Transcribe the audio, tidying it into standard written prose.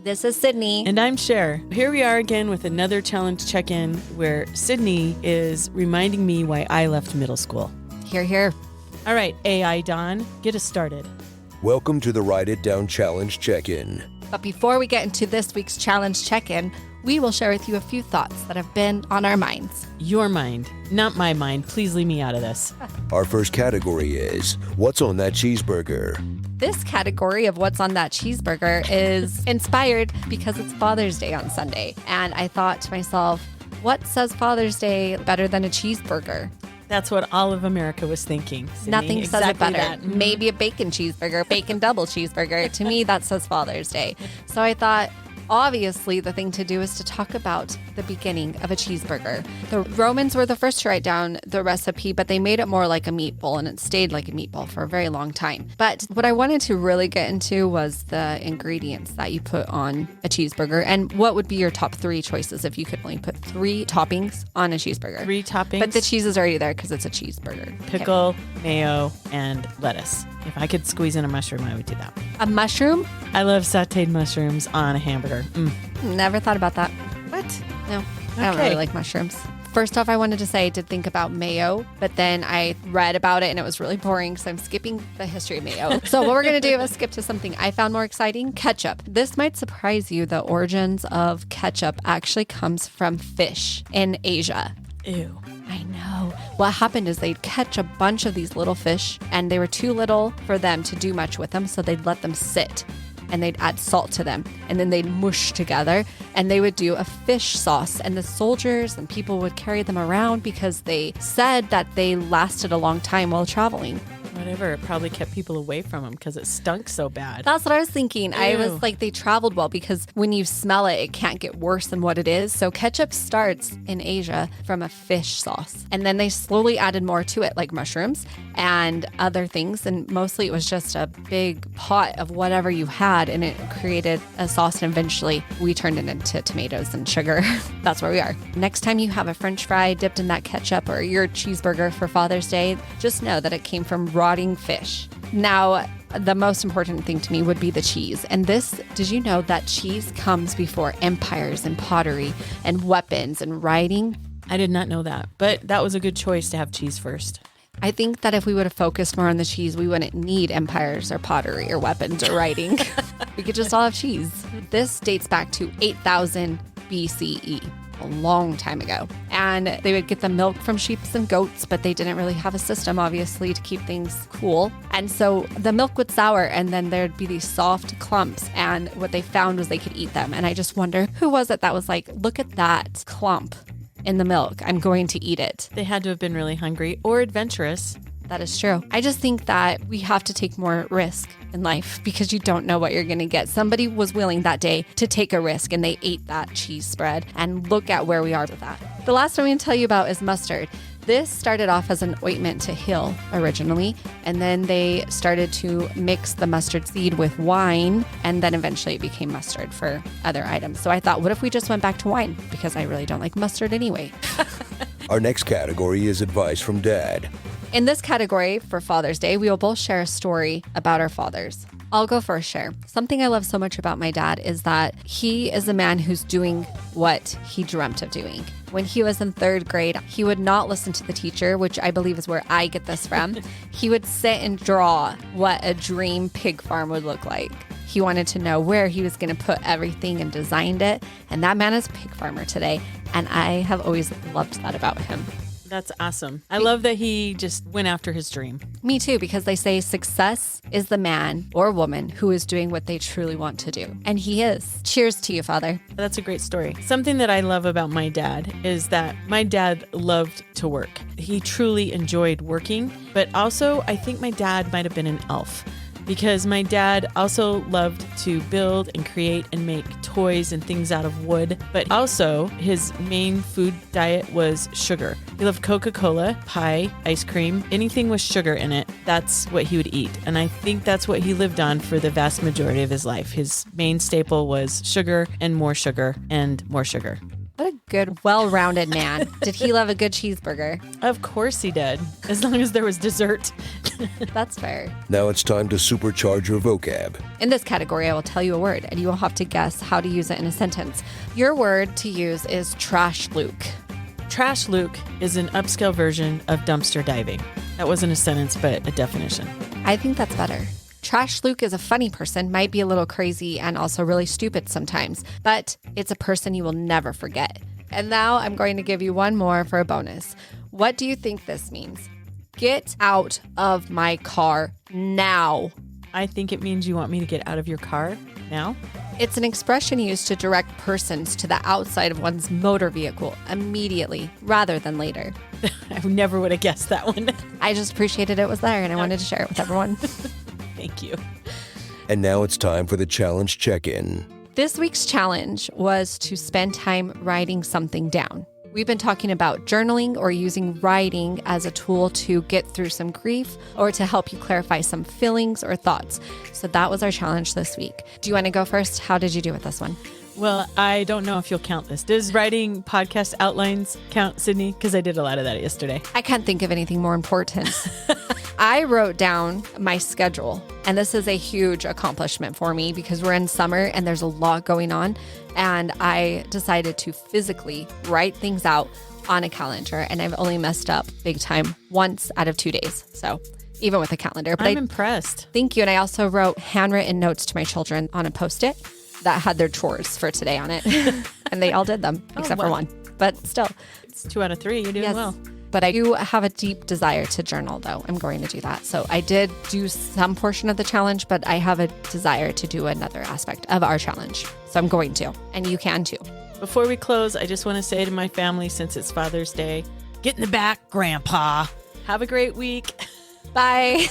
This is Sydney. And I'm Sher. Here we are again with another challenge check-in where Sydney is reminding me why I left middle school. Hear, hear. All right, AI Dawn, get us started. Welcome to the Write It Down Challenge Check-In. But before we get into this week's challenge check-in, we will share with you a few thoughts that have been on our minds. Your mind, not my mind. Please leave me out of this. Our first category is, what's on that cheeseburger? This category of what's on that cheeseburger is inspired because it's Father's Day on Sunday. And I thought to myself, what says Father's Day better than a cheeseburger? That's what all of America was thinking. Sydney. Nothing says it better. That. Mm-hmm. Maybe a bacon cheeseburger, bacon double cheeseburger. To me, that says Father's Day. So I thought, obviously, the thing to do is to talk about the beginning of a cheeseburger. The Romans were the first to write down the recipe, but they made it more like a meatball, and it stayed like a meatball for a very long time. But what I wanted to really get into was the ingredients that you put on a cheeseburger, and what would be your top 3 choices if you could only put 3 toppings on a cheeseburger. 3 toppings? But the cheese is already there because it's a cheeseburger. Pickle, mayo, and lettuce. If I could squeeze in a mushroom, I would do that. A mushroom? I love sauteed mushrooms on a hamburger. Never thought about that. What? No, I don't really like mushrooms. First off, I wanted to say I did think about mayo, but then I read about it and it was really boring, so I'm skipping the history of mayo. So what we're going to do is skip to something I found more exciting, ketchup. This might surprise you. The origins of ketchup actually comes from fish in Asia. Ew. I know. What happened is they'd catch a bunch of these little fish and they were too little for them to do much with them, so they'd let them sit. And they'd add salt to them, and then they'd mush together, and they would do a fish sauce. And the soldiers and people would carry them around because they said that they lasted a long time while traveling. Whatever, it probably kept people away from them because it stunk so bad. That's what I was thinking. Ew. I was like, they traveled well because when you smell it, it can't get worse than what it is. So ketchup starts in Asia from a fish sauce. And then they slowly added more to it, like mushrooms and other things. And mostly it was just a big pot of whatever you had, and it created a sauce. And eventually we turned it into tomatoes and sugar. That's where we are. Next time you have a French fry dipped in that ketchup or your cheeseburger for Father's Day, just know that it came from rotting fish. Now, the most important thing to me would be the cheese. And this, did you know that cheese comes before empires and pottery and weapons and writing? I did not know that, but that was a good choice to have cheese first. I think that if we would have focused more on the cheese, we wouldn't need empires or pottery or weapons or writing. We could just all have cheese. This dates back to 8000 BCE. A long time ago. And they would get the milk from sheep and goats, but they didn't really have a system, obviously, to keep things cool. And so the milk would sour, and then there'd be these soft clumps. And what they found was they could eat them. And I just wonder, who was it that was like, look at that clump in the milk. I'm going to eat it. They had to have been really hungry or adventurous. That is true. I just think that we have to take more risk in life because you don't know what you're going to get. Somebody was willing that day to take a risk, and they ate that cheese spread, and look at where we are with that. The last one I'm going to tell you about is mustard. This started off as an ointment to heal originally, and then they started to mix the mustard seed with wine, and then eventually it became mustard for other items. So I thought, what if we just went back to wine? Because I really don't like mustard anyway. Our next category is advice from Dad. In this category for Father's Day, we will both share a story about our fathers. I'll go first, Sher. Something I love so much about my dad is that he is a man who's doing what he dreamt of doing. When he was in 3rd grade, he would not listen to the teacher, which I believe is where I get this from. He would sit and draw what a dream pig farm would look like. He wanted to know where he was going to put everything and designed it. And that man is a pig farmer today. And I have always loved that about him. That's awesome. I love that he just went after his dream. Me too, because they say success is the man or woman who is doing what they truly want to do. And he is. Cheers to you, Father. That's a great story. Something that I love about my dad is that my dad loved to work. He truly enjoyed working, but also I think my dad might have been an elf. Because my dad also loved to build and create and make toys and things out of wood. But also his main food diet was sugar. He loved Coca-Cola, pie, ice cream, anything with sugar in it. That's what he would eat. And I think that's what he lived on for the vast majority of his life. His main staple was sugar and more sugar and more sugar. What a good, well-rounded man. Did he love a good cheeseburger? Of course he did, as long as there was dessert. That's fair. Now it's time to supercharge your vocab. In this category, I will tell you a word, and you will have to guess how to use it in a sentence. Your word to use is trash Luke. Trash Luke is an upscale version of dumpster diving. That wasn't a sentence, but a definition. I think that's better. Trash Luke is a funny person, might be a little crazy and also really stupid sometimes, but it's a person you will never forget. And now I'm going to give you one more for a bonus. What do you think this means? Get out of my car now. I think it means you want me to get out of your car now. It's an expression used to direct persons to the outside of one's motor vehicle immediately rather than later. I never would have guessed that one. I just appreciated it was there and I wanted to share it with everyone. Thank you. And now it's time for the challenge check-in. This week's challenge was to spend time writing something down. We've been talking about journaling or using writing as a tool to get through some grief or to help you clarify some feelings or thoughts. So that was our challenge this week. Do you want to go first? How did you do with this one? Well, I don't know if you'll count this. Does writing podcast outlines count, Sydney? Because I did a lot of that yesterday. I can't think of anything more important. I wrote down my schedule, and this is a huge accomplishment for me because we're in summer and there's a lot going on. And I decided to physically write things out on a calendar, and I've only messed up big time once out of 2 days. So even with a calendar, but I'm impressed. Thank you. And I also wrote handwritten notes to my children on a Post-it that had their chores for today on it. And they all did them except for one, but still. It's 2 out of 3. You're doing well. But I do have a deep desire to journal, though. I'm going to do that. So I did do some portion of the challenge, but I have a desire to do another aspect of our challenge. So I'm going to, and you can too. Before we close, I just want to say to my family, since it's Father's Day, get in the back, Grandpa. Have a great week. Bye.